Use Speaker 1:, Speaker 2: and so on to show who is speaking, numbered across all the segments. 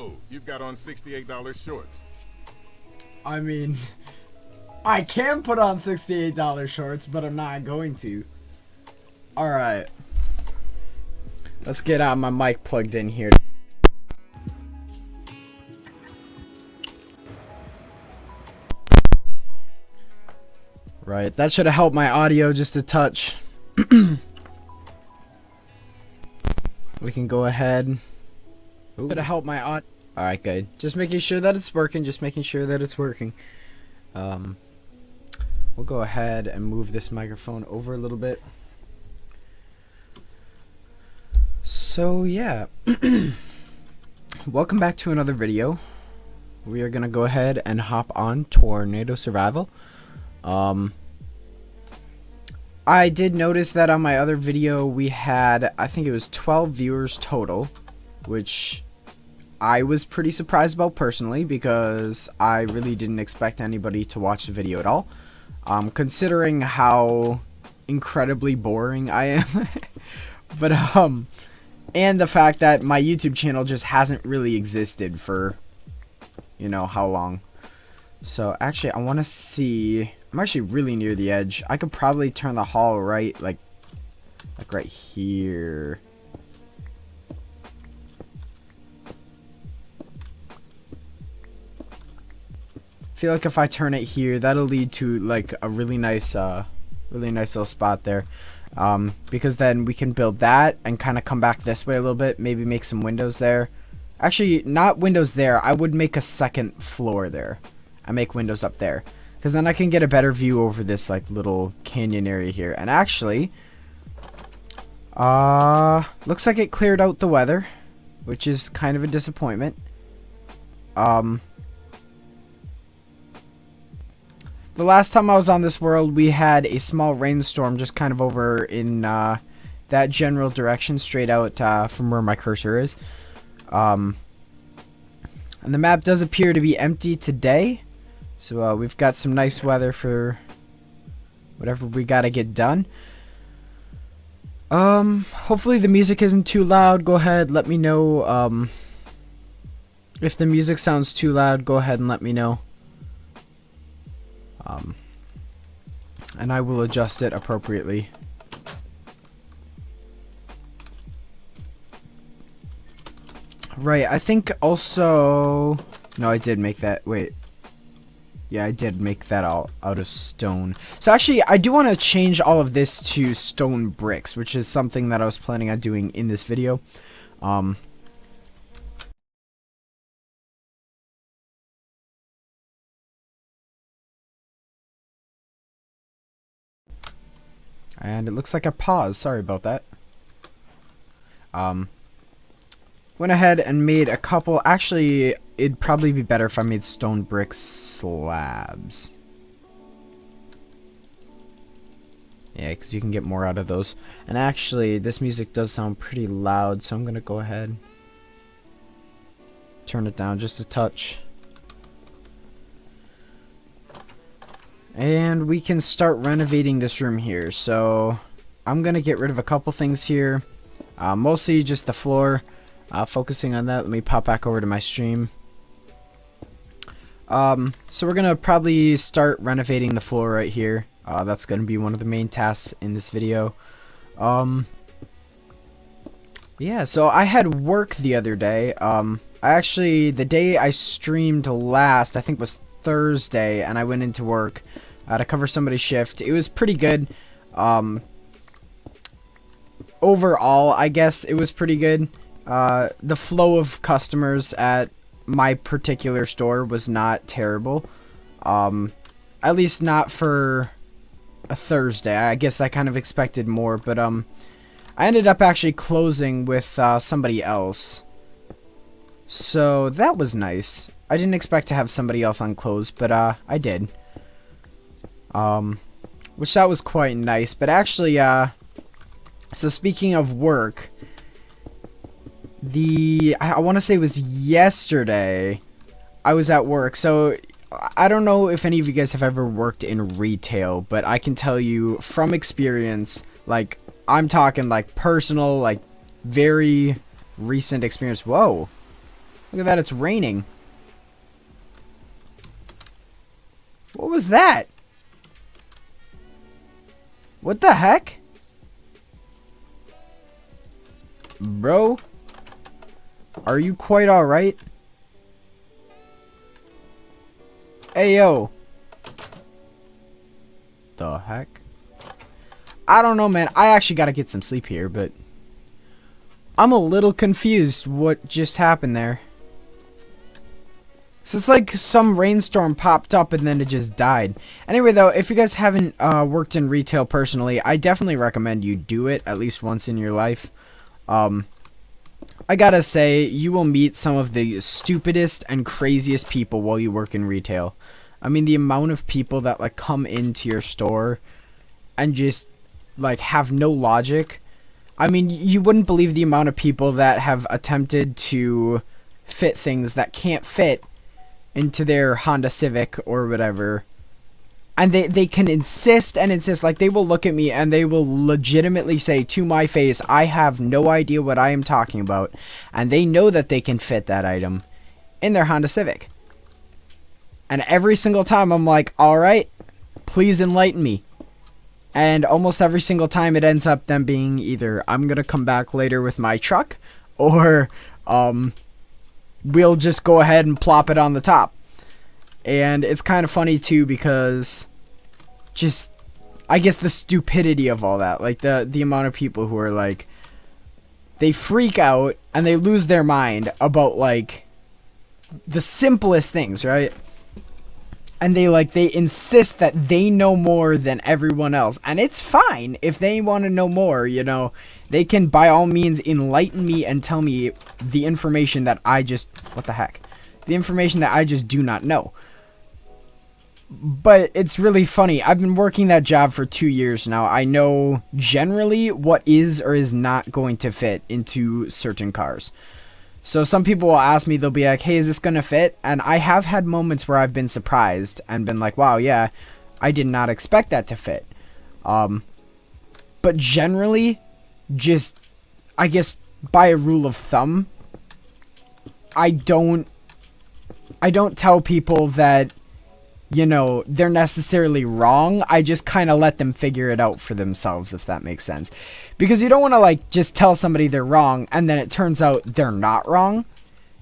Speaker 1: Oh, you've got on $68 shorts.
Speaker 2: I mean, I can put on $68 shorts, but I'm not going to. Alright. Let's get my mic plugged in here. Right, that should have helped my audio just a touch. We can go ahead. Should have helped my audio. Alright, good. Just making sure that it's working. We'll go ahead and move this microphone over a little bit. So, yeah. Welcome back to another video. We are going to go ahead and hop on Tornado Survival. I did notice that on my other video we had, I think it was 12 viewers total, which I was pretty surprised about personally because I really didn't expect anybody to watch the video at all. Considering how incredibly boring I am. But, and the fact that my YouTube channel just hasn't really existed for, you know, how long. So, actually, I want to see. I'm actually really near the edge. I could probably turn the hall right, like right here. I feel like if I turn it here, that'll lead to like a really nice little spot there. Because then we can build that and kind of come back this way a little bit. Maybe make some windows there. Actually, not windows there. I would make a second floor there. I make windows up there. Because then I can get a better view over this like little canyon area here. And actually, looks like it cleared out the weather, which is kind of a disappointment. The last time I was on this world, we had a small rainstorm just kind of over in that general direction, straight out from where my cursor is. And the map does appear to be empty today. So we've got some nice weather for whatever we gotta get done. Hopefully the music isn't too loud. Go ahead, let me know. If the music sounds too loud, go ahead and let me know. And I will adjust it appropriately. Right, I think also. No, I did make that. Wait. Yeah, I did make that all out of stone. So actually, I do want to change all of this to stone bricks, which is something that I was planning on doing in this video. And it looks like a pause. Sorry about that. Went ahead and made a couple. Actually, it'd probably be better if I made stone brick slabs. Yeah, because you can get more out of those. And actually, this music does sound pretty loud, so I'm going to go ahead. Turn it down just a touch. And we can start renovating this room here. So, I'm going to get rid of a couple things here. Mostly just the floor. Focusing on that, let me pop back over to my stream. So we're gonna probably start renovating the floor right here. That's gonna be one of the main tasks in this video. Yeah, so I had work the other day. The day I streamed last, I think was Thursday, and I went into work to cover somebody's shift. It was pretty good. Overall, I guess it was pretty good. The flow of customers at my particular store was not terrible. At least not for a Thursday. I guess I kind of expected more, but I ended up actually closing with somebody else. So that was nice. I didn't expect to have somebody else on close, but I did. Which that was quite nice. But actually, so speaking of work, I want to say it was yesterday I was at work. So I don't know if any of you guys have ever worked in retail, but I can tell you from experience, like I'm talking like personal, like very recent experience. Whoa. Look at that, it's raining. What was that? What the heck? Bro? Are you quite alright? Hey, yo. The heck? I don't know, man. I actually gotta get some sleep here, but I'm a little confused what just happened there. So it's like some rainstorm popped up and then it just died. Anyway, though, if you guys haven't worked in retail personally, I definitely recommend you do it at least once in your life. I gotta say, you will meet some of the stupidest and craziest people while you work in retail. I mean, the amount of people that like come into your store and just like have no logic. I mean, you wouldn't believe the amount of people that have attempted to fit things that can't fit into their Honda Civic or whatever. And they can insist and insist, like they will look at me and they will legitimately say to my face, I have no idea what I am talking about. And they know that they can fit that item in their Honda Civic. And every single time I'm like, alright, please enlighten me. And almost every single time it ends up them being either I'm going to come back later with my truck or we'll just go ahead and plop it on the top. And it's kind of funny too because just, I guess the stupidity of all that, like the amount of people who are like, they freak out and they lose their mind about like the simplest things, right? And they insist that they know more than everyone else. And it's fine if they want to know more, you know. They can by all means enlighten me and tell me the information that I just, what the heck? The information that I just do not know. But it's really funny. I've been working that job for 2 years now. I know generally what is or is not going to fit into certain cars. So some people will ask me, they'll be like, hey, is this going to fit? And I have had moments where I've been surprised and been like, wow, yeah, I did not expect that to fit. But generally, just, I guess, by a rule of thumb, I don't tell people that, you know, they're necessarily wrong. I just kind of let them figure it out for themselves, if that makes sense. Because you don't want to, like, just tell somebody they're wrong, and then it turns out they're not wrong,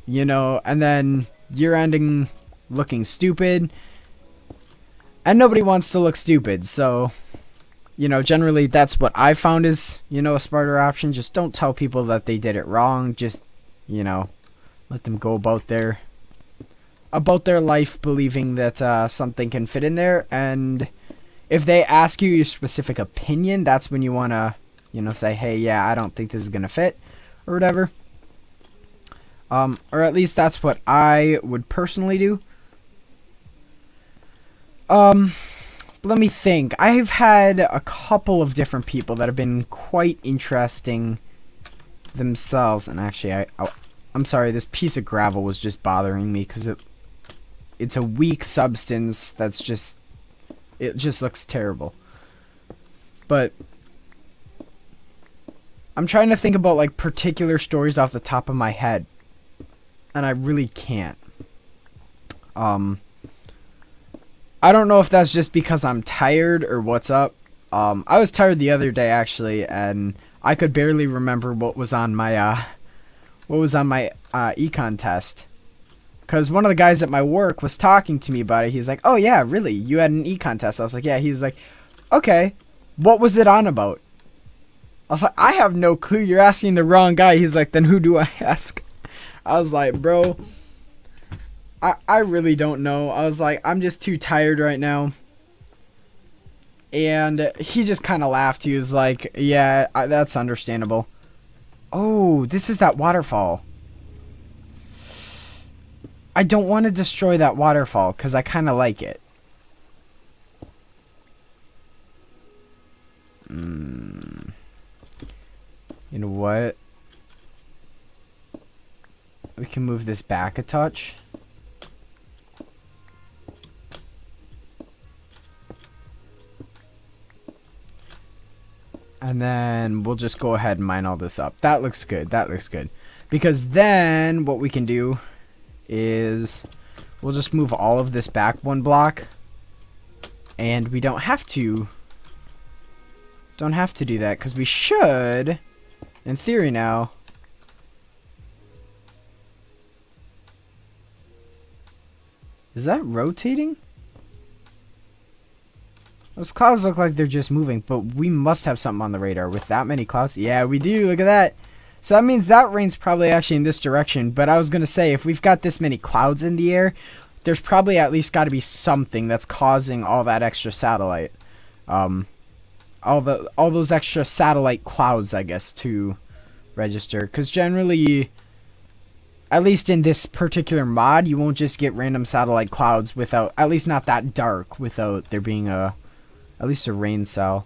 Speaker 2: you know, and then you're ending looking stupid, and nobody wants to look stupid, so, you know, generally that's what I found is, you know, a smarter option. Just don't tell people that they did it wrong, just, you know, let them go about their life believing that something can fit in there, and if they ask you your specific opinion, that's when you want to, you know, say, hey, yeah, I don't think this is going to fit, or whatever. Or at least that's what I would personally do. Let me think. I've had a couple of different people that have been quite interesting themselves, and actually, I'm sorry, this piece of gravel was just bothering me, because it's a weak substance that's just, it just looks terrible. But I'm trying to think about like particular stories off the top of my head, and I really can't. I don't know if that's just because I'm tired or what's up. I was tired the other day actually, and I could barely remember what was on my econ test. Because one of the guys at my work was talking to me about it. He's like, oh yeah, really? You had an econ test? I was like, yeah. He's like, okay, what was it on about? I was like, I have no clue. You're asking the wrong guy. He's like, then who do I ask? I was like, bro, I really don't know. I was like, I'm just too tired right now. And he just kind of laughed. He was like, yeah, that's understandable. Oh, this is that waterfall. I don't want to destroy that waterfall because I kind of like it. You know what? We can move this back a touch. And then we'll just go ahead and mine all this up. That looks good. That looks good. Because then what we can do is we'll just move all of this back 1 block. And we don't have to do that, because we should, in theory now. Is that rotating? Those clouds look like they're just moving, but we must have something on the radar with that many clouds. Yeah, we do. Look at that. So that means that rain's probably actually in this direction. But I was going to say, if we've got this many clouds in the air, there's probably at least got to be something that's causing all that extra satellite. All those extra satellite clouds, I guess, to register. Because generally, at least in this particular mod, you won't just get random satellite clouds without, at least not that dark, without there being at least a rain cell.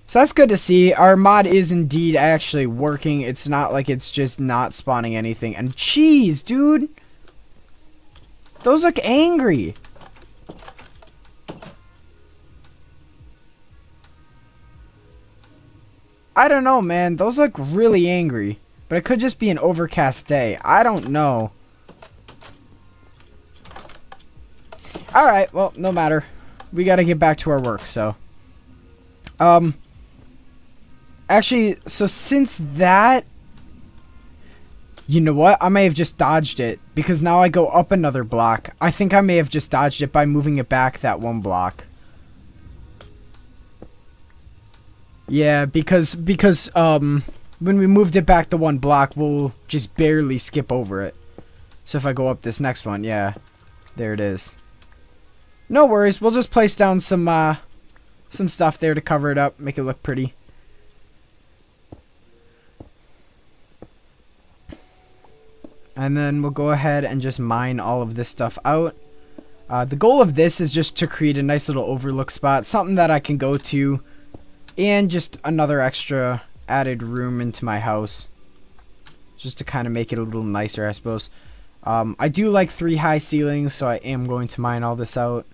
Speaker 2: So that's good to see. Our mod is indeed actually working. It's not like it's just not spawning anything. And jeez, dude. Those look angry. I don't know, man. Those look really angry. But it could just be an overcast day. I don't know. Alright, well, no matter. We gotta get back to our work, so. Actually, so since that... You know what? I may have just dodged it. Because now I go up another block. I think I may have just dodged it by moving it back that 1 block. Yeah, because when we moved it back to 1 block, we'll just barely skip over it. So if I go up this next one, yeah. There it is. No worries, we'll just place down some stuff there to cover it up, make it look pretty. And then we'll go ahead and just mine all of this stuff out. The goal of this is just to create a nice little overlook spot, something that I can go to, and just another extra added room into my house, just to kind of make it a little nicer, I suppose. I do like 3 high ceilings, so I am going to mine all this out.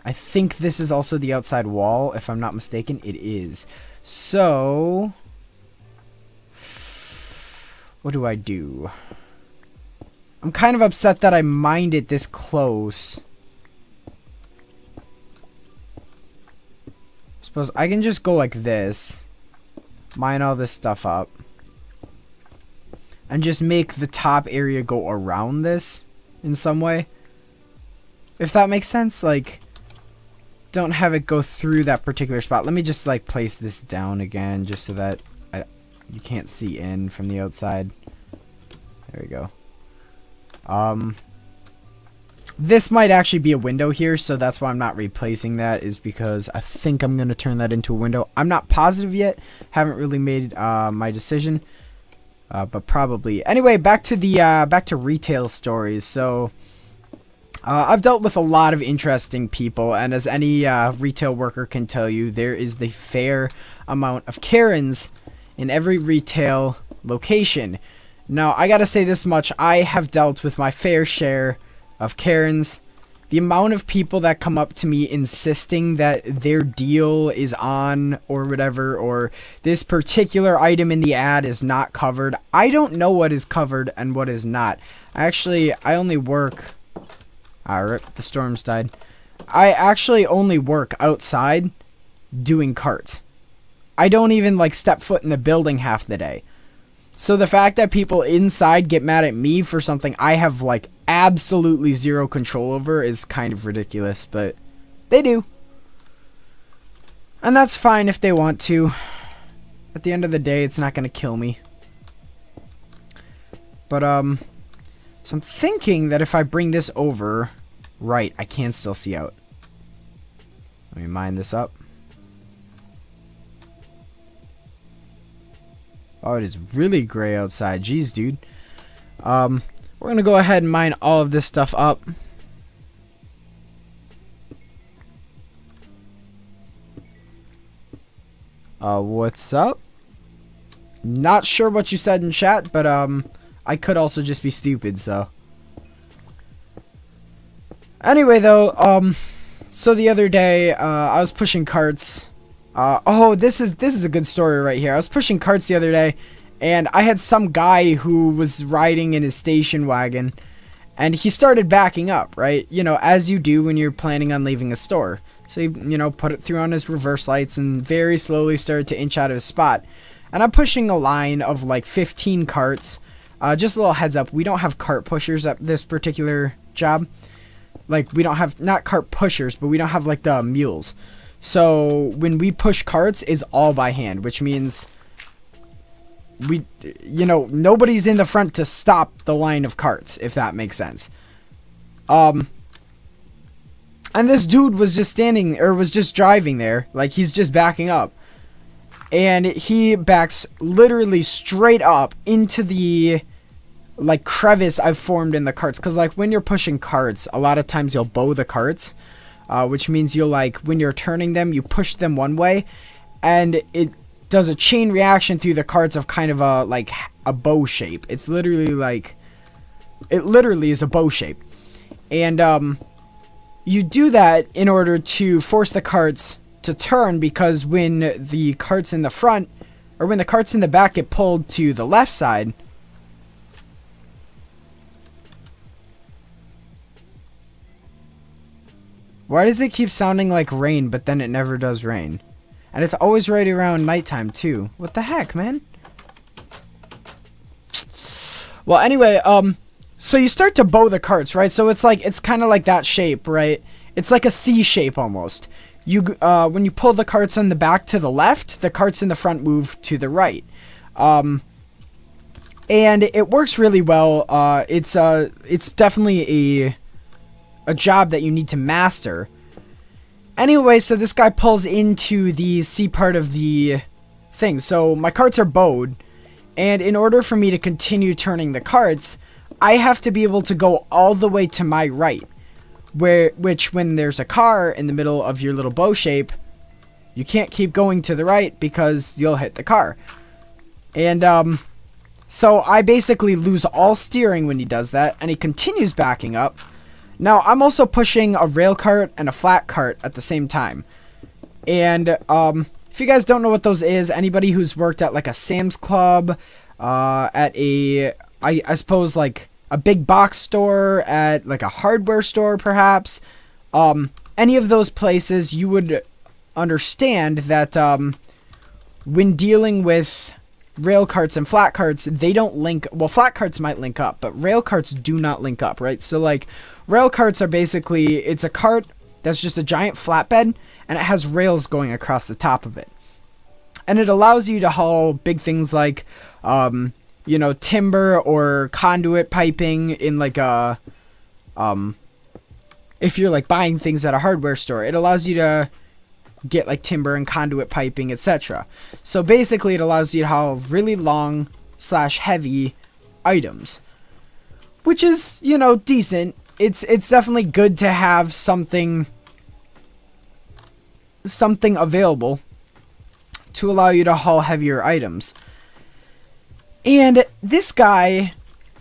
Speaker 2: I think this is also the outside wall, if I'm not mistaken. It is. So, what do I do? I'm kind of upset that I mined it this close. I suppose I can just go like this, mine all this stuff up, and just make the top area go around this in some way. If that makes sense, like, don't have it go through that particular spot. Let me just, like, place this down again just so that you can't see in from the outside. There we go. This might actually be a window here, so that's why I'm not replacing that, is because I think I'm going to turn that into a window. I'm not positive yet. Haven't really made my decision, but probably. Anyway, back to retail stories. So I've dealt with a lot of interesting people, and as any retail worker can tell you, there is the fair amount of Karens in every retail location. Now, I gotta say this much. I have dealt with my fair share of Karens. The amount of people that come up to me insisting that their deal is on or whatever, or this particular item in the ad is not covered. I don't know what is covered and what is not. Actually, I only work... rip, the storms died. I actually only work outside doing carts. I don't even, like, step foot in the building half the day. So the fact that people inside get mad at me for something I have, like, absolutely zero control over is kind of ridiculous, but they do. And that's fine if they want to. At the end of the day, it's not going to kill me. But, so I'm thinking that if I bring this over, right, I can still see out. Let me mine this up. Oh, it is really gray outside. Jeez, dude. We're going to go ahead and mine all of this stuff up. What's up? Not sure what you said in chat, but, I could also just be stupid, so. Anyway, though, so the other day, I was pushing carts. Oh, this is a good story right here. I was pushing carts the other day, And I had some guy who was riding in his station wagon, and he started backing up, right? You know, as you do when you're planning on leaving a store. So he, you know, put it through on his reverse lights and very slowly started to inch out of his spot. And I'm pushing a line of like 15 carts. Just a little heads up, we don't have cart pushers at this particular job. Like, we don't have, not cart pushers, but we don't have like the mules. So when we push carts, it's all by hand, which means we, you know, nobody's in the front to stop the line of carts, if that makes sense. And this dude was just standing, or was just driving there, like he's just backing up. And he backs literally straight up into the, like, crevice I've formed in the carts. Because, like, when you're pushing carts, a lot of times you'll bow the carts. Which means you'll, like, when you're turning them, you push them one way. And it does a chain reaction through the carts of kind of a, like, a bow shape. It's literally, like, it literally is a bow shape. And, you do that in order to force the carts to turn, because when the carts in the front, or when the carts in the back get pulled to the left side, why does it keep sounding like rain, but then it never does rain? And it's always right around nighttime too. What the heck, man? Well, anyway, so you start to bow the carts, right? So it's like, it's kind of like that shape, right? It's like a C shape almost. You, when you pull the carts in the back to the left, the carts in the front move to the right. And it works really well. It's definitely a job that you need to master. Anyway, so this guy pulls into the C part of the thing. So my carts are bowed, and in order for me to continue turning the carts, I have to be able to go all the way to my right. Which when there's a car in the middle of your little bow shape, you can't keep going to the right because you'll hit the car. And so I basically lose all steering when he does that, and he continues backing up. Now I'm also pushing a rail cart and a flat cart at the same time. And if you guys don't know what those is, anybody who's worked at like a Sam's Club, at a, I suppose like a big box store, at like a hardware store perhaps, any of those places, you would understand that when dealing with rail carts and flat carts, they don't link. Well, flat carts might link up, but rail carts do not link up, right? So like rail carts are basically, it's a cart that's just a giant flatbed, and it has rails going across the top of it, and it allows you to haul big things like you know, timber or conduit piping in like a, if you're like buying things at a hardware store, it allows you to get like timber and conduit piping, etc. So basically it allows you to haul really long / heavy items, which is, you know, decent. It's definitely good to have something available to allow you to haul heavier items. And this guy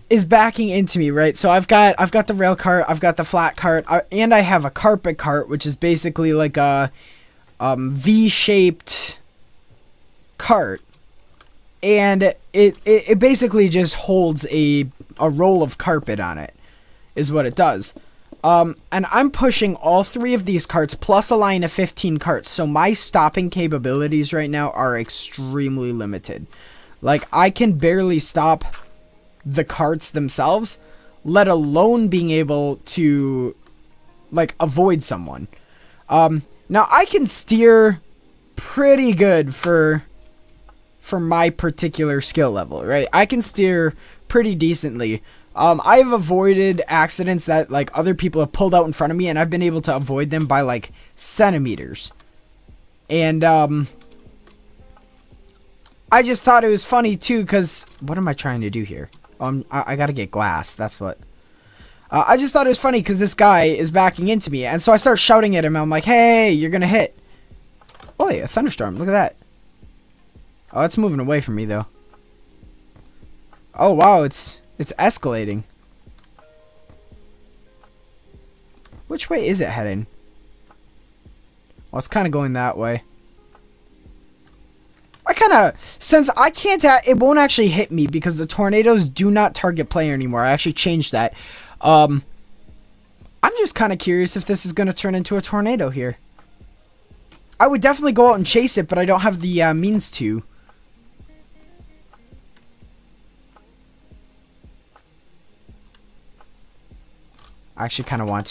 Speaker 2: is backing into me, right? So I've got the rail cart, I've got the flat cart, and I have a carpet cart, which is basically like a V-shaped cart. And it basically just holds a roll of carpet on it, is what it does. And I'm pushing all 3 of these carts plus a line of 15 carts. So my stopping capabilities right now are extremely limited. Like, I can barely stop the carts themselves, let alone being able to, like, avoid someone. Now, I can steer pretty good for my particular skill level, right? I can steer pretty decently. I've avoided accidents that, like, other people have pulled out in front of me, and I've been able to avoid them by, like, centimeters. And, I just thought it was funny too, because what am I trying to do here? I gotta get glass. That's what. I just thought it was funny because this guy is backing into me, and so I start shouting at him. I'm like, "Hey, you're gonna hit!" Oh yeah, a thunderstorm! Look at that. Oh, it's moving away from me though. Oh wow, it's escalating. Which way is it heading? Well, it's kind of going that way. I kind gonna, since I can't, it won't actually hit me because the tornadoes do not target player anymore. I actually changed that. I'm just kind of curious if this is gonna turn into a tornado here. I would definitely go out and chase it, but I don't have the means to. I actually kind of want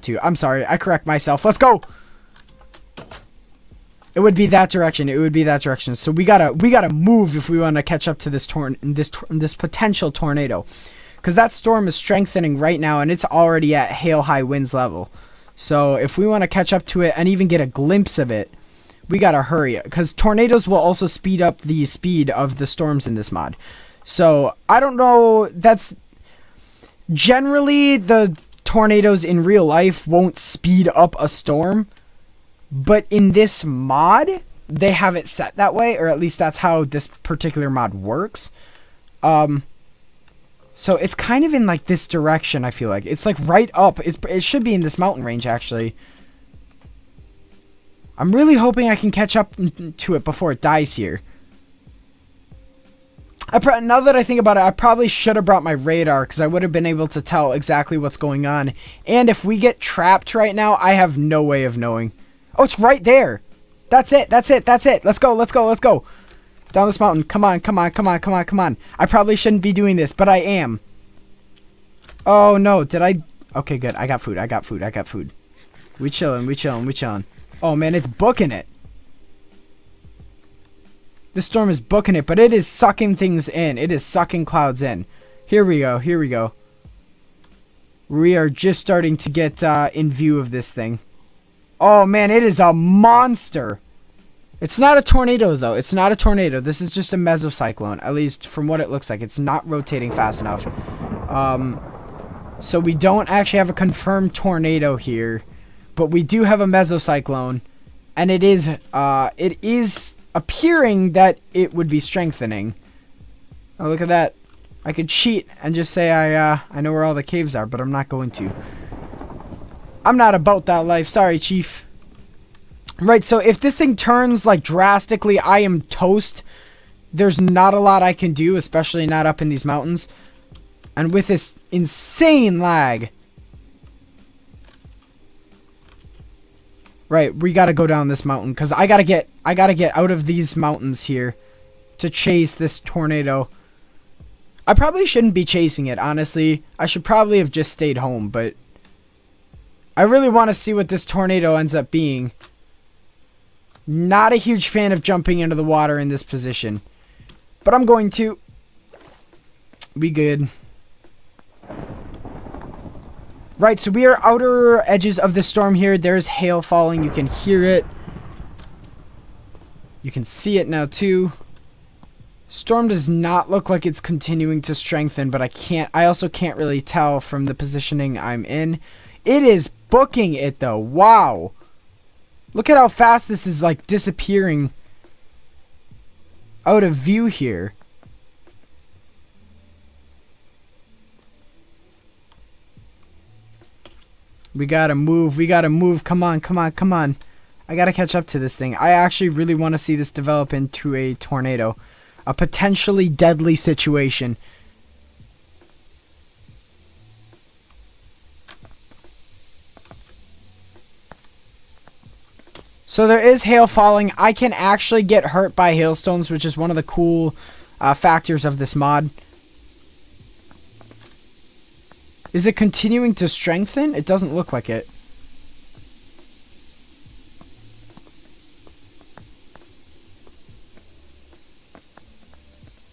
Speaker 2: to. I'm sorry. I correct myself. Let's go. It would be that direction. So we gotta move if we want to catch up to this potential tornado, because that storm is strengthening right now and it's already at hail high winds level. So if we want to catch up to it and even get a glimpse of it, we gotta hurry, because tornadoes will also speed up the speed of the storms in this mod. So I don't know. That's generally, the tornadoes in real life won't speed up a storm, but in this mod, they have it set that way, or at least that's how this particular mod works. So it's kind of in like this direction, I feel like. It's like right up. It should be in this mountain range, actually. I'm really hoping I can catch up to it before it dies here. Now that I think about it, I probably should have brought my radar, because I would have been able to tell exactly what's going on. And if we get trapped right now, I have no way of knowing. Oh, it's right there. That's it. Let's go. Down this mountain. Come on. I probably shouldn't be doing this, but I am. Oh, no. Did I? Okay, good. I got food. We chilling. Oh, man, it's booking it. This storm is booking it, but it is sucking things in. It is sucking clouds in. Here we go. We are just starting to get in view of this thing. Oh, man, it is a monster. It's not a tornado, though. This is just a mesocyclone, at least from what it looks like. It's not rotating fast enough. So we don't actually have a confirmed tornado here, but we do have a mesocyclone, and it is appearing that it would be strengthening. Oh, look at that. I could cheat and just say I know where all the caves are, but I'm not going to. I'm not about that life. Sorry, Chief. Right, so if this thing turns like drastically, I am toast. There's not a lot I can do, especially not up in these mountains. And with this insane lag. Right, we gotta go down this mountain, because I gotta get out of these mountains here to chase this tornado. I probably shouldn't be chasing it, honestly. I should probably have just stayed home, but I really want to see what this tornado ends up being. Not a huge fan of jumping into the water in this position, but I'm going to. Be good. Right, so we are outer edges of the storm here. There's hail falling. You can hear it. You can see it now too. Storm does not look like it's continuing to strengthen, but I also can't really tell from the positioning I'm in. It is booking it though. Wow. Look at how fast this is like disappearing out of view here. We gotta move. Come on. I gotta catch up to this thing. I actually really want to see this develop into a tornado. A potentially deadly situation. So there is hail falling. I can actually get hurt by hailstones, which is one of the cool factors of this mod. Is it continuing to strengthen? It doesn't look like it.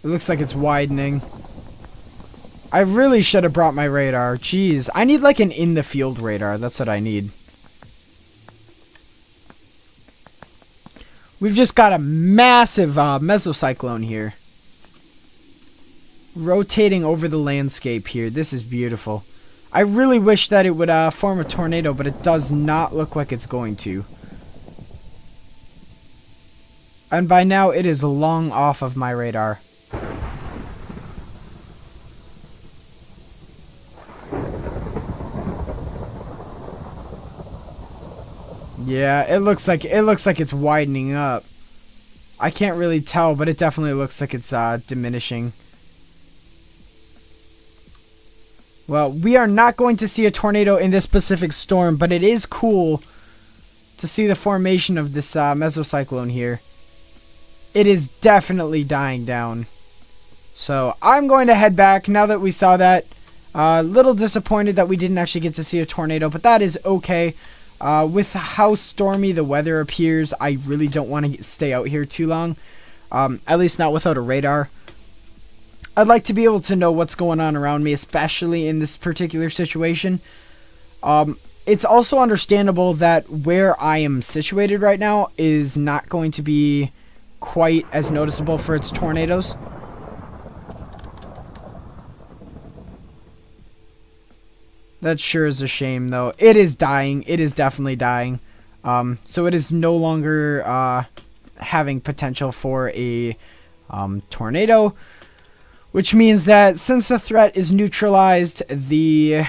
Speaker 2: It looks like it's widening. I really should have brought my radar. Jeez. I need like an in-the-field radar. That's what I need. We've just got a massive mesocyclone here. Rotating over the landscape here. This is beautiful. I really wish that it would form a tornado, but it does not look like it's going to. And by now, it is long off of my radar. Yeah, it looks like it's widening up. I can't really tell, but it definitely looks like it's diminishing. Well, we are not going to see a tornado in this specific storm, but it is cool to see the formation of this mesocyclone here. It is definitely dying down. So I'm going to head back now that we saw that. A little disappointed that we didn't actually get to see a tornado, but that is okay. With how stormy the weather appears, I really don't want to stay out here too long. At least not without a radar. I'd like to be able to know what's going on around me, especially in this particular situation. It's also understandable that where I am situated right now is not going to be quite as noticeable for its tornadoes. That sure is a shame, though. It is dying. It is definitely dying. So it is no longer having potential for a tornado, which means that since the threat is neutralized, the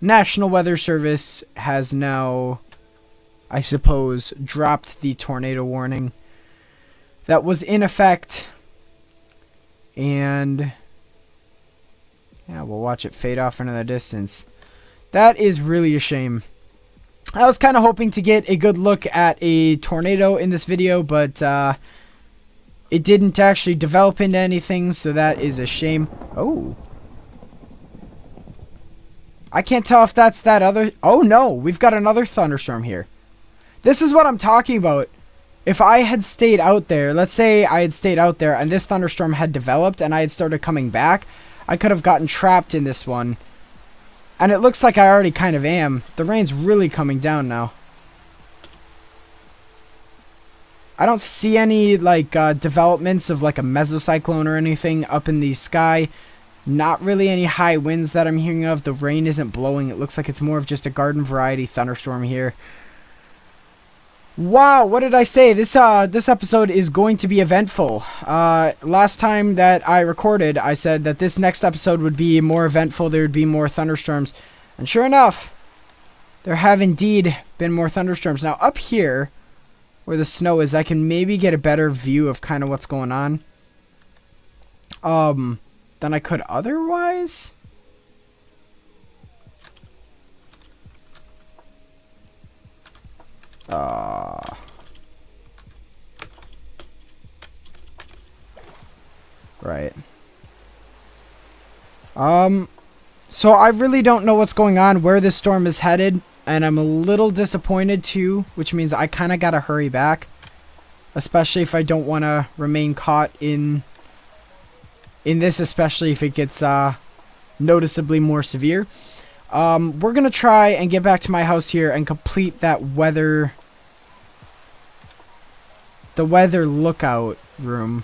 Speaker 2: National Weather Service has now, I suppose, dropped the tornado warning that was in effect. And yeah, we'll watch it fade off into the distance. That is really a shame. I was kind of hoping to get a good look at a tornado in this video, but it didn't actually develop into anything, so that is a shame. Oh. I can't tell if that's that other... Oh no, we've got another thunderstorm here. This is what I'm talking about. If I had stayed out there, let's say I had stayed out there and this thunderstorm had developed and I had started coming back, I could have gotten trapped in this one. And it looks like I already kind of am. The rain's really coming down now. I don't see any like developments of like a mesocyclone or anything up in the sky. Not really any high winds that I'm hearing of. The rain isn't blowing. It looks like it's more of just a garden variety thunderstorm here. Wow, what did I say? This episode is going to be eventful. Last time that I recorded, I said that this next episode would be more eventful. There would be more thunderstorms. And sure enough, there have indeed been more thunderstorms. Now, up here, where the snow is, I can maybe get a better view of kind of what's going on. Than I could otherwise. Right. So I really don't know what's going on, where this storm is headed, and I'm a little disappointed too, which means I kind of gotta hurry back, especially if I don't want to remain caught in this, especially if it gets noticeably more severe. We're gonna try and get back to my house here and complete that the weather lookout room.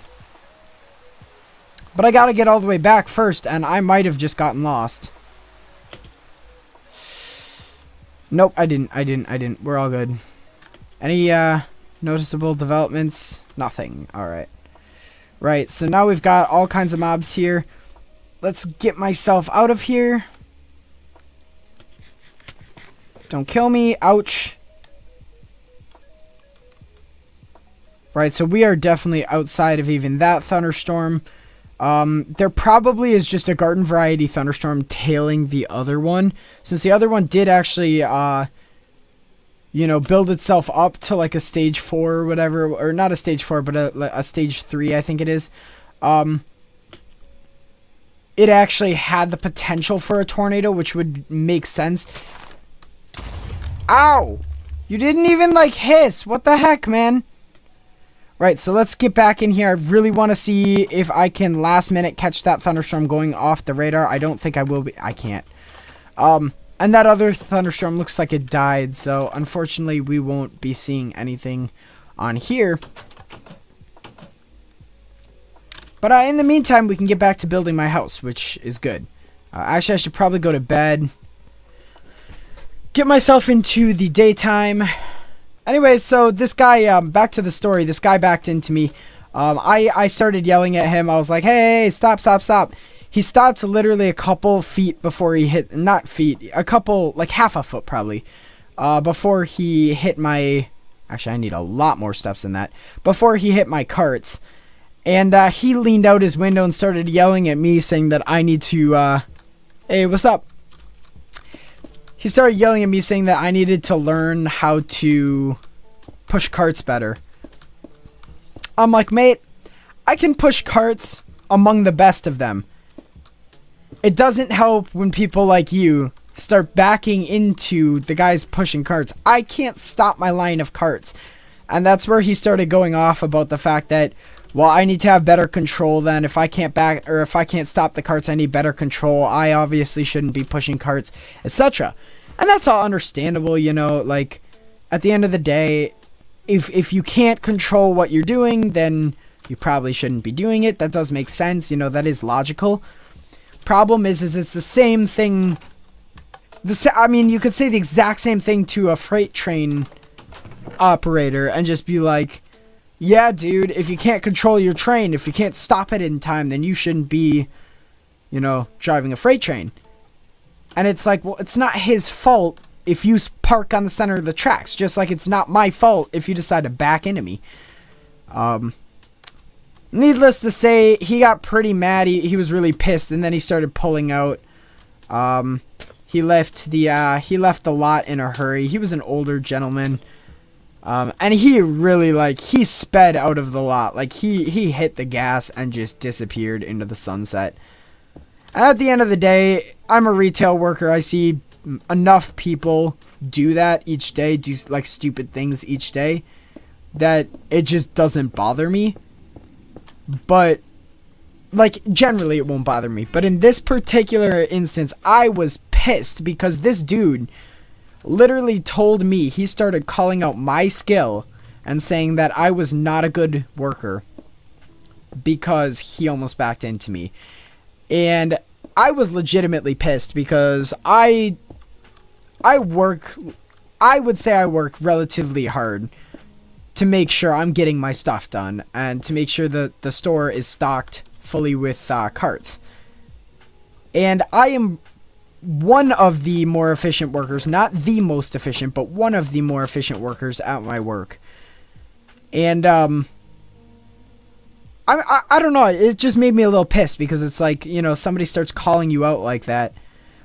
Speaker 2: But I gotta get all the way back first, and I might have just gotten lost. Nope, I didn't. We're all good. Any noticeable developments? Nothing. Alright. Right, so now we've got all kinds of mobs here. Let's get myself out of here. Don't kill me. Ouch. Right, so we are definitely outside of even that thunderstorm. There probably is just a garden variety thunderstorm tailing the other one. Since the other one did actually, build itself up to like a stage 4 or whatever. Or not a stage 4, but a stage 3, I think it is. It actually had the potential for a tornado, which would make sense. Ow! You didn't even like hiss. What the heck, man? Right, so let's get back in here. I really want to see if I can last minute catch that thunderstorm going off the radar. I don't think I will be. I can't. And that other thunderstorm looks like it died, so unfortunately we won't be seeing anything on here. But in the meantime, we can get back to building my house, which is good. Actually, I should probably go to bed. Get myself into the daytime. Anyway, so this guy, back to the story, this guy backed into me. I started yelling at him. I was like, hey, stop, stop, stop. He stopped literally a couple feet before he hit, not feet, a couple, like half a foot probably, before he hit my Actually, I need a lot more steps than that. Before he hit my carts. And he leaned out his window and started yelling at me, saying that I need to, hey, what's up? He started yelling at me, saying that I needed to learn how to push carts better. I'm like, mate, I can push carts among the best of them. It doesn't help when people like you start backing into the guys pushing carts. I can't stop my line of carts. And that's where he started going off about the fact that, well, I need to have better control then. If I can't back, or if I can't stop the carts, I need better control. I obviously shouldn't be pushing carts, etc. And that's all understandable, you know, like, at the end of the day, if you can't control what you're doing, then you probably shouldn't be doing it. That does make sense, you know, that is logical. Problem is it's the same thing. I mean, you could say the exact same thing to a freight train operator and just be like, yeah, dude, if you can't control your train, if you can't stop it in time, then you shouldn't be, you know, driving a freight train. And it's like, well, it's not his fault if you park on the center of the tracks, just like it's not my fault if you decide to back into me. Needless to say, he got pretty mad. He was really pissed, and then he started pulling out. He left the lot in a hurry. He was an older gentleman. And he really, like, he sped out of the lot. Like, he hit the gas and just disappeared into the sunset. And at the end of the day, I'm a retail worker. I see enough people do that each day, do, like, stupid things each day, that it just doesn't bother me. But, like, generally it won't bother me. But in this particular instance, I was pissed because this dude literally told me, he started calling out my skill and saying that I was not a good worker because he almost backed into me. And I was legitimately pissed because I would say I work relatively hard to make sure I'm getting my stuff done and to make sure that the store is stocked fully with carts. And I am one of the more efficient workers, not the most efficient, but one of the more efficient workers at my work. And I don't know, it just made me a little pissed because it's like, you know, somebody starts calling you out like that.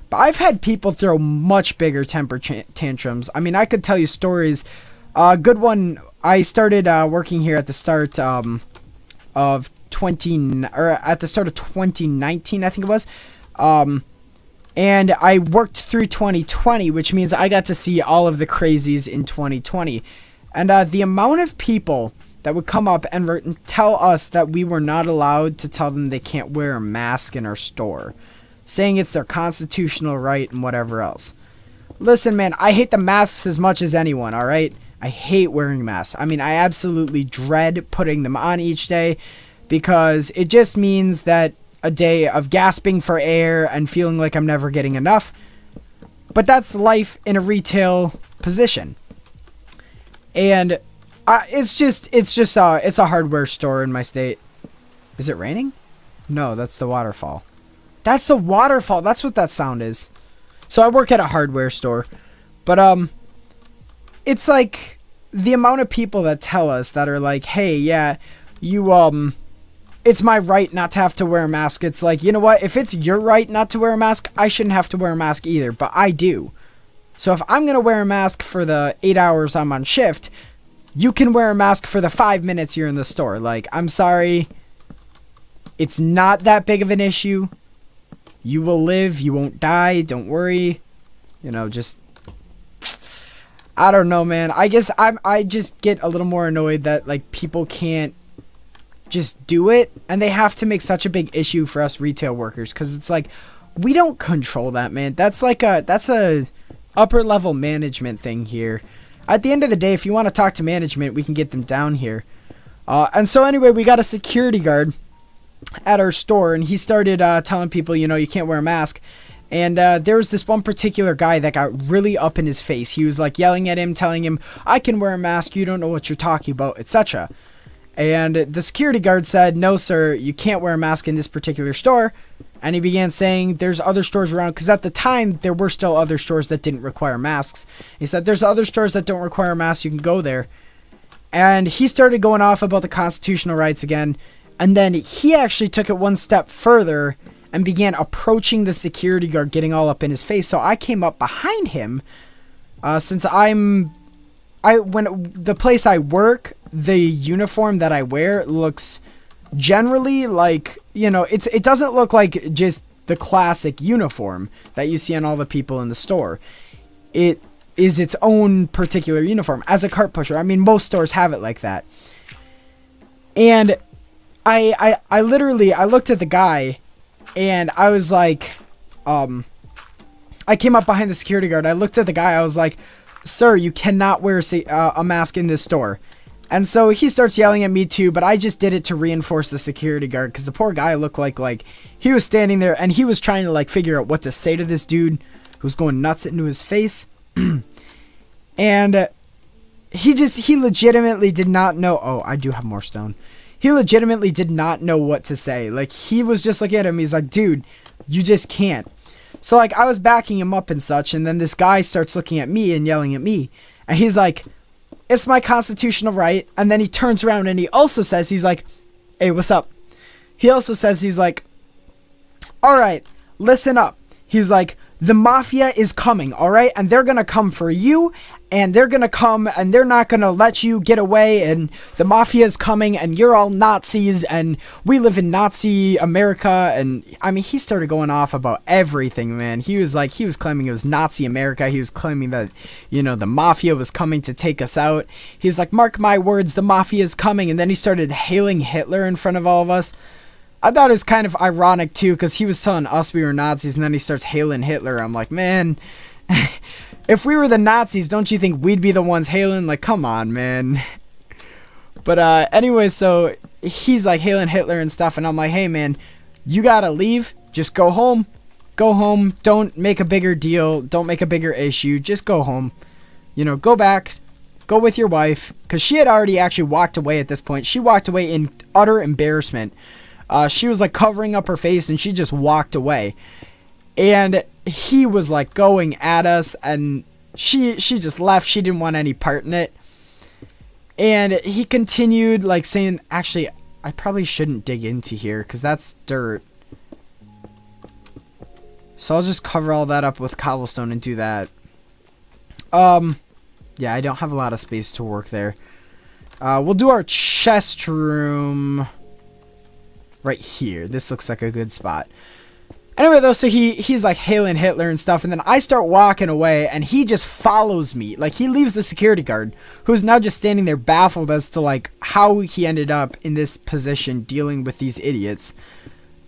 Speaker 2: But I've had people throw much bigger temper tantrums. I mean, I could tell you stories. A good one, I started working here at the start of 2019, I think it was. And I worked through 2020, which means I got to see all of the crazies in 2020. And the amount of people that would come up and tell us that we were not allowed to tell them they can't wear a mask in our store, saying it's their constitutional right and whatever else. Listen, man, I hate the masks as much as anyone, all right? I hate wearing masks. I mean, I absolutely dread putting them on each day because it just means that a day of gasping for air and feeling like I'm never getting enough. But that's life in a retail position. And it's a hardware store in my state. Is it raining? No, that's the waterfall. That's the waterfall. That's what that sound is. So I work at a hardware store. But it's like the amount of people that tell us that are like, "Hey, yeah, you it's my right not to have to wear a mask." It's like, you know what? If it's your right not to wear a mask, I shouldn't have to wear a mask either, but I do. So if I'm going to wear a mask for the 8 hours I'm on shift, you can wear a mask for the 5 minutes you're in the store. Like, I'm sorry. It's not that big of an issue. You will live. You won't die. Don't worry. You know, just, I don't know, man. I guess I just get a little more annoyed that, like, people can't just do it, and they have to make such a big issue for us retail workers, because it's like, we don't control that, man. That's a upper level management thing here. At the end of the day, if you want to talk to management, we can get them down here. And so anyway, we got a security guard at our store, and he started telling people, you know, you can't wear a mask. And there was this one particular guy that got really up in his face. He was like yelling at him, telling him, "I can wear a mask, you don't know what you're talking about," etc. And the security guard said, "No, sir, you can't wear a mask in this particular store." And he began saying there's other stores around, because at the time there were still other stores that didn't require masks. He said there's other stores that don't require masks, you can go there. And he started going off about the constitutional rights again. And then he actually took it one step further and began approaching the security guard, getting all up in his face. So I came up behind him, since when the place I work, the uniform that I wear looks generally like, it doesn't look like just the classic uniform that you see on all the people in the store. It is its own particular uniform as a cart pusher. I mean, most stores have it like that. And I literally looked at the guy and I was like, I came up behind the security guard. I looked at the guy. I was like, sir, you cannot wear a mask in this store. And so he starts yelling at me too, but I just did it to reinforce the security guard because the poor guy looked like he was standing there and he was trying to figure out what to say to this dude who's going nuts into his face. And he legitimately did not know. Oh, I do have more stone. He legitimately did not know what to say. He was just looking at him. He's like, dude, you just can't. So I was backing him up and such. And then this guy starts looking at me and yelling at me. And he's like, it's my constitutional right. And then he turns around and he also says, he's like, hey, what's up? He also says, he's like, all right, listen up. He's like, the mafia is coming, all right? And they're going to come for you, and they're going to come, and they're not going to let you get away, and the mafia is coming, and you're all Nazis, and we live in Nazi America. And, I mean, he started going off about everything, man. He was claiming it was Nazi America. He was claiming that, the mafia was coming to take us out. He's like, mark my words, the mafia is coming. And then he started hailing Hitler in front of all of us. I thought it was kind of ironic, too, because he was telling us we were Nazis, and then he starts hailing Hitler. I'm like, man, if we were the Nazis, don't you think we'd be the ones hailing? Come on, man. But anyway, so he's, hailing Hitler and stuff, and I'm like, hey, man, you gotta leave. Just go home. Go home. Don't make a bigger deal. Don't make a bigger issue. Just go home. Go back. Go with your wife. Because she had already actually walked away at this point. She walked away in utter embarrassment. She was covering up her face and she just walked away. And he was going at us and she just left. She didn't want any part in it. And he continued saying, actually, I probably shouldn't dig into here because that's dirt. So I'll just cover all that up with cobblestone and do that. Yeah, I don't have a lot of space to work there. We'll do our chest room right here. This looks like a good spot. Anyway, though, so he's hailing Hitler and stuff, and then I start walking away, and he just follows me. He leaves the security guard, who's now just standing there baffled as to how he ended up in this position dealing with these idiots.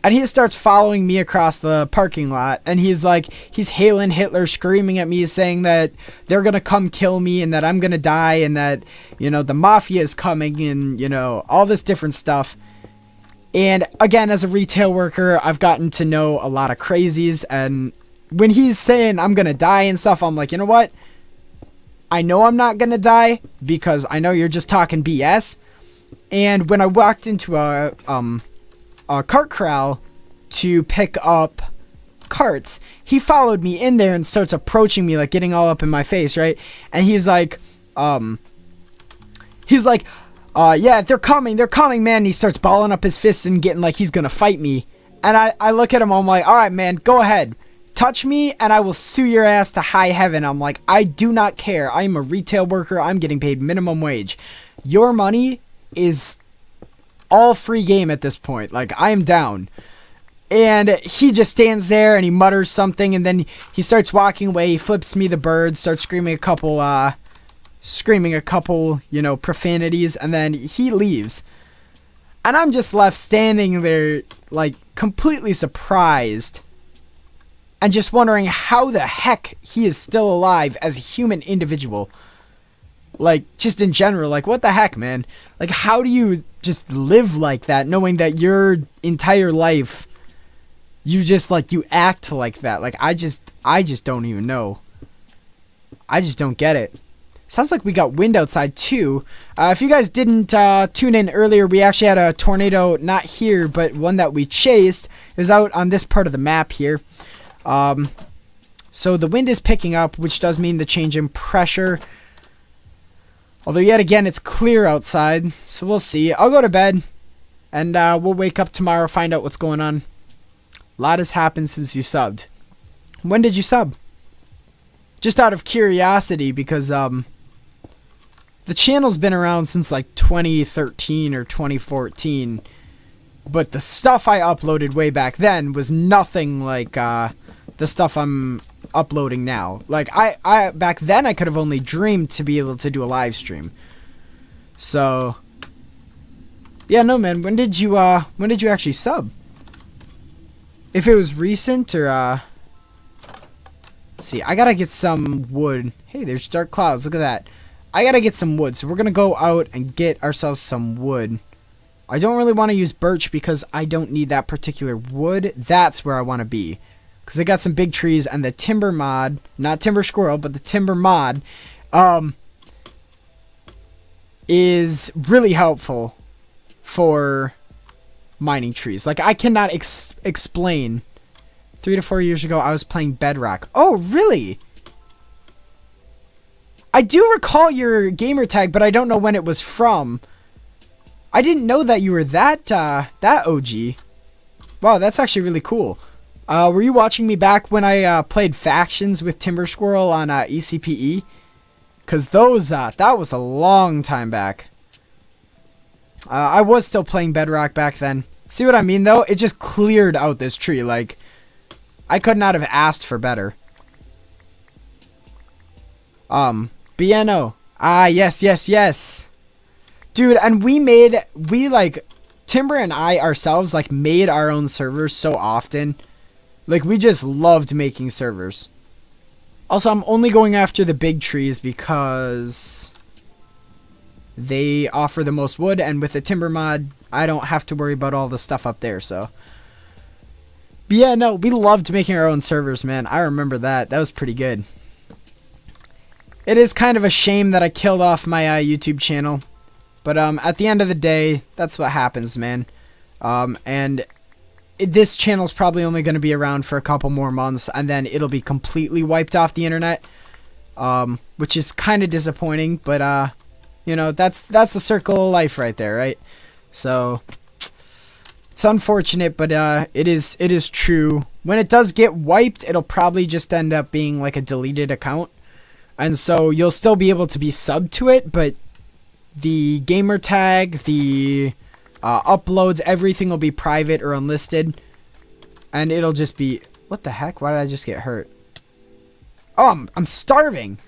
Speaker 2: And he starts following me across the parking lot, and he's hailing Hitler, screaming at me, saying that they're gonna come kill me, and that I'm gonna die, and that, the mafia is coming, and, all this different stuff. And again, as a retail worker, I've gotten to know a lot of crazies, and when he's saying I'm gonna die and stuff, I'm like, you know what? I know I'm not gonna die, because I know you're just talking BS. And when I walked into a cart corral to pick up carts, he followed me in there and starts approaching me, getting all up in my face, right? And he's like, yeah, they're coming, man. And he starts balling up his fists and getting he's gonna fight me. And I look at him, I'm like, all right, man, go ahead. Touch me and I will sue your ass to high heaven. I'm like, I do not care. I'm a retail worker. I'm getting paid minimum wage. Your money is all free game at this point. I am down. And he just stands there and he mutters something, and then he starts walking away. He flips me the bird, starts screaming a couple, profanities, and then he leaves. And I'm just left standing there, completely surprised, and just wondering how the heck he is still alive as a human individual. Just in general, what the heck, man? How do you just live like that, knowing that your entire life, you just, you act like that? I just don't even know. I just don't get it. Sounds like we got wind outside, too. If you guys didn't tune in earlier, we actually had a tornado, not here, but one that we chased. It was out on this part of the map here. So the wind is picking up, which does mean the change in pressure. Although yet again, it's clear outside, so we'll see. I'll go to bed, and we'll wake up tomorrow, find out what's going on. A lot has happened since you subbed. When did you sub? Just out of curiosity, because the channel's been around since like 2013 or 2014, but the stuff I uploaded way back then was nothing like the stuff I'm uploading now. Like I back then I could have only dreamed to be able to do a live stream. So yeah, no man, when did you actually sub? If it was recent or let's see, I gotta get some wood. Hey, there's dark clouds, look at that. I gotta get some wood, so we're gonna go out and get ourselves some wood. I don't really want to use birch because I don't need that particular wood. That's where I want to be. Because I got some big trees, and the timber mod, not timber squirrel, but the timber mod, is really helpful for mining trees. Like, I cannot explain. 3 to 4 years ago, I was playing Bedrock. Oh, really? I do recall your gamer tag, but I don't know when it was from. I didn't know that you were that OG. Wow, that's actually really cool. Were you watching me back when I played Factions with Timber Squirrel on ECPE? Because those, that was a long time back. I was still playing Bedrock back then. See what I mean, though? It just cleared out this tree. Like, I could not have asked for better. BNO. Ah, yes. Dude, and Timber and I ourselves, like, made our own servers so often. Like, we just loved making servers. Also, I'm only going after the big trees because they offer the most wood, and with the timber mod, I don't have to worry about all the stuff up there, so. But yeah, no, we loved making our own servers, man. I remember that. That was pretty good. It is kind of a shame that I killed off my YouTube channel. But at the end of the day, that's what happens, man. This channel's probably only going to be around for a couple more months, and then it'll be completely wiped off the internet, which is kind of disappointing. But you know, that's the circle of life right there, right? So it's unfortunate, but it is true. When it does get wiped, it'll probably just end up being like a deleted account, and so you'll still be able to be subbed to it, but the gamer tag, the uploads, everything will be private or unlisted, and it'll just be, what the heck? Why did I just get hurt? Oh, I'm starving.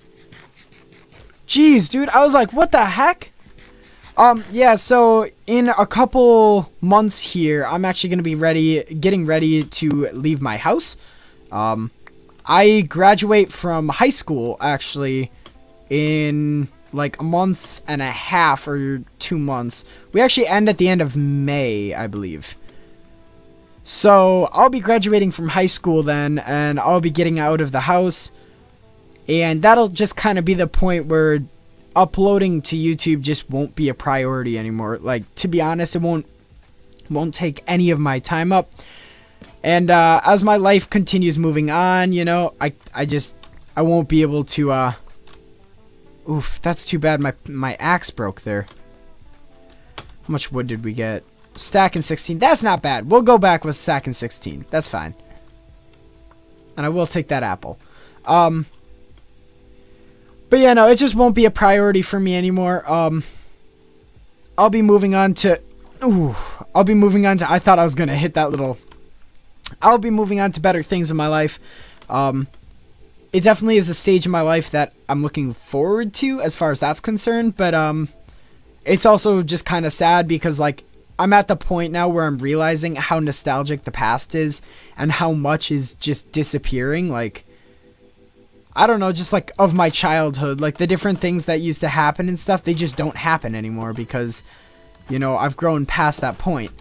Speaker 2: Jeez, dude, I was like, what the heck? Yeah, so in a couple months here, I'm actually going to be getting ready to leave my house. I graduate from high school, actually, in like a month and a half or 2 months. We actually end at the end of May, I believe. So I'll be graduating from high school then, and I'll be getting out of the house, and that'll just kind of be the point where uploading to YouTube just won't be a priority anymore. Like, to be honest, it won't take any of my time up. And as my life continues moving on, you know, I won't be able to oof, that's too bad. My axe broke there. How much wood did we get? Stack and 16. That's not bad. We'll go back with stack and 16. That's fine. And I will take that apple. But yeah, no, it just won't be a priority for me anymore. I'll be moving on to... I thought I was going to hit that little... I'll be moving on to better things in my life. It definitely is a stage in my life that I'm looking forward to as far as that's concerned, but it's also just kind of sad because, like, I'm at the point now where I'm realizing how nostalgic the past is and how much is just disappearing. Like, I don't know, just like of my childhood, like the different things that used to happen and stuff, they just don't happen anymore because, you know, I've grown past that point.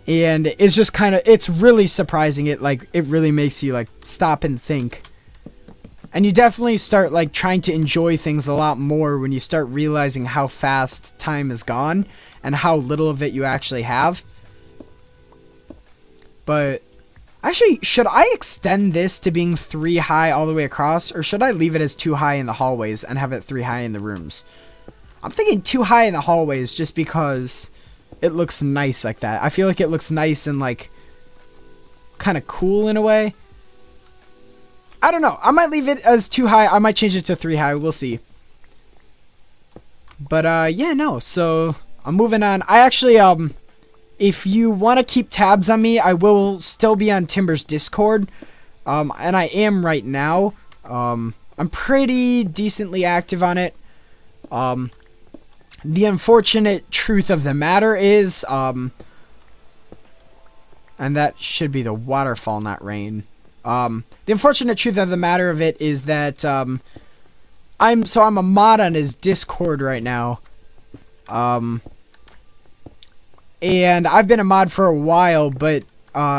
Speaker 2: And it's just kind of, it's really surprising. It really makes you like stop and think. And you definitely start like trying to enjoy things a lot more when you start realizing how fast time is gone and how little of it you actually have. But Actually, should I extend this to being 3 high all the way across, or should I leave it as 2 high in the hallways and have it 3 high in the rooms? I'm thinking 2 high in the hallways just because it looks nice like that. I feel like it looks nice and like kind of cool in a way. I don't know. I might leave it as 2 high. I might change it to 3 high. We'll see. But yeah, no. So I'm moving on. I actually if you want to keep tabs on me, I will still be on Timber's Discord. And I am right now. I'm pretty decently active on it. The unfortunate truth of the matter is, and that should be the waterfall, not rain. The unfortunate truth of the matter of it is that, I'm a mod on his Discord right now. And I've been a mod for a while, but,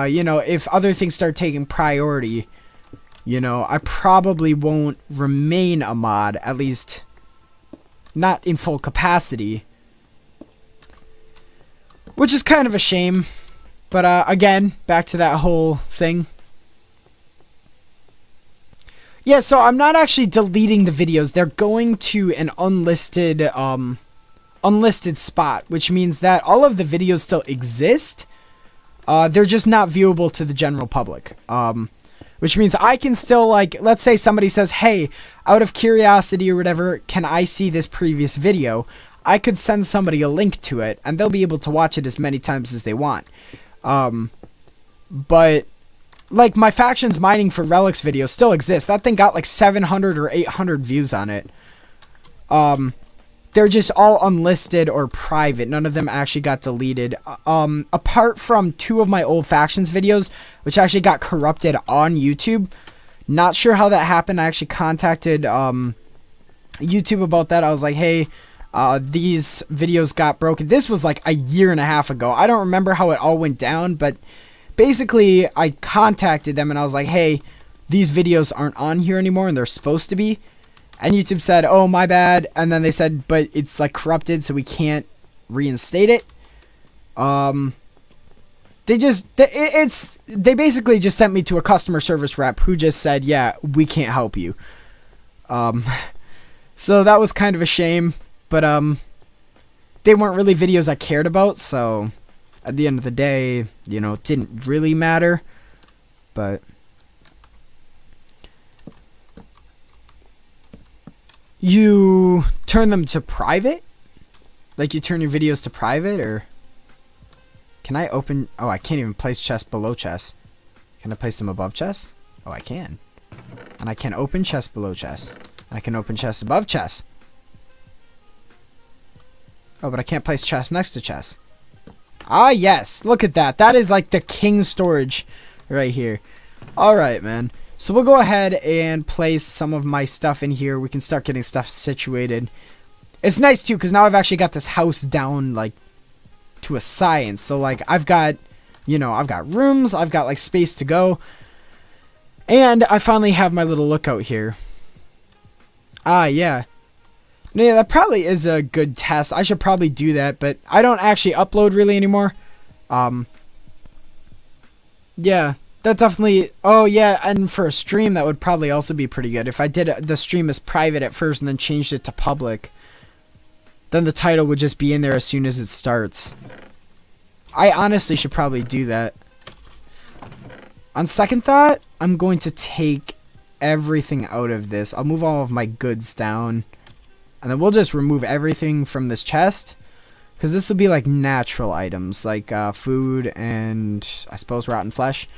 Speaker 2: you know, if other things start taking priority, you know, I probably won't remain a mod, at least not in full capacity. Which is kind of a shame. But, again, back to that whole thing. Yeah, so I'm not actually deleting the videos. They're going to an unlisted, unlisted spot, which means that all of the videos still exist. They're just not viewable to the general public. Which means I can still, like, let's say somebody says, hey, out of curiosity or whatever, can I see this previous video? I could send somebody a link to it, and they'll be able to watch it as many times as they want. But, like, my Factions Mining for Relics video still exists. That thing got, like, 700 or 800 views on it. They're just all unlisted or private. None of them actually got deleted. Apart from 2 of my old Factions videos, which actually got corrupted on YouTube. Not sure how that happened. I actually contacted YouTube about that. I was like, hey, these videos got broken. This was like a year and a half ago. I don't remember how it all went down, but basically I contacted them and I was like, hey, these videos aren't on here anymore and they're supposed to be. And YouTube said, oh, my bad. And then they said, but it's like corrupted, so we can't reinstate it. They basically just sent me to a customer service rep who just said, yeah, we can't help you. So that was kind of a shame, but, they weren't really videos I cared about. So at the end of the day, you know, it didn't really matter, but you turn them to private? Like you turn your videos to private, or can I open? Oh, I can't even place chests below chests. Can I place them above chests? Oh, I can. And I can open chests below chests. And I can open chests above chests. Oh, but I can't place chests next to chests. Ah, yes. Look at that. That is like the king storage right here. All right, man. So we'll go ahead and place some of my stuff in here. We can start getting stuff situated. It's nice too, because now I've actually got this house down like to a science. So like I've got, you know, I've got rooms, I've got like space to go. And I finally have my little lookout here. Ah, yeah. Yeah, that probably is a good test. I should probably do that, but I don't actually upload really anymore. Yeah. That definitely, oh yeah, and for a stream that would probably also be pretty good. If I did the stream as private at first and then changed it to public, then the title would just be in there as soon as it starts. I honestly should probably do that. On second thought, I'm going to take everything out of this. I'll move all of my goods down, and then we'll just remove everything from this chest. Because this will be like natural items, like food and I suppose rotten flesh.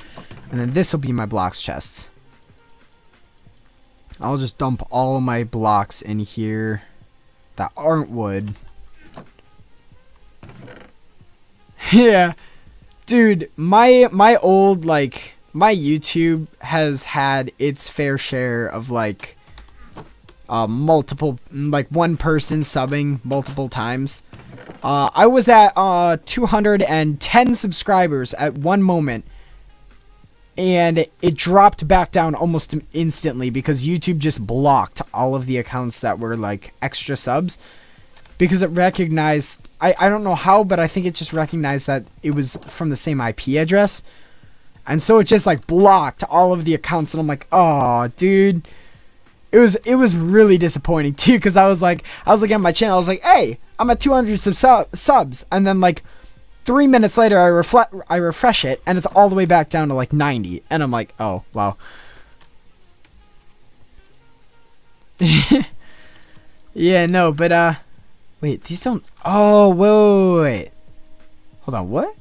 Speaker 2: And then this will be my blocks chests. I'll just dump all of my blocks in here that aren't wood. Yeah. Dude, my old, like, my YouTube has had its fair share of, like, multiple, like, one person subbing multiple times. I was at 210 subscribers at one moment, and it dropped back down almost instantly because YouTube just blocked all of the accounts that were like extra subs because it recognized, I don't know how, but I think it just recognized that it was from the same IP address. And so it just like blocked all of the accounts, and I'm like, oh, dude. It was really disappointing too, because I was looking at my channel, I was like, hey, I'm at 200 subs, and then like 3 minutes later I refresh it, and it's all the way back down to like 90, and I'm like, oh wow. Yeah, no, but wait, these don't. Oh, wait. Hold on, what?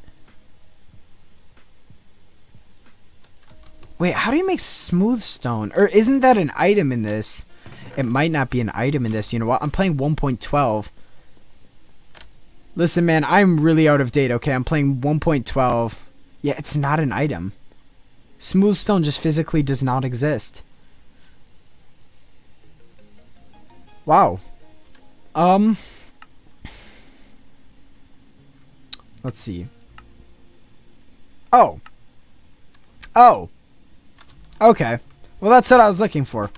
Speaker 2: Wait, how do you make smooth stone? Or isn't that an item in this? It might not be an item in this. You know what? I'm playing 1.12. Listen, man, I'm really out of date, okay? I'm playing 1.12. Yeah, it's not an item. Smooth stone just physically does not exist. Wow. Let's see. Oh. Okay. Well, that's what I was looking for.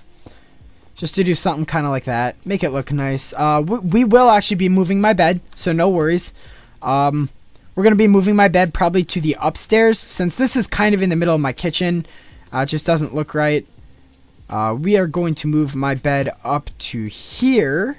Speaker 2: Just to do something kind of like that. Make it look nice. We will actually be moving my bed, so no worries. We're going to be moving my bed probably to the upstairs, since this is kind of in the middle of my kitchen. It just doesn't look right. We are going to move my bed up to here.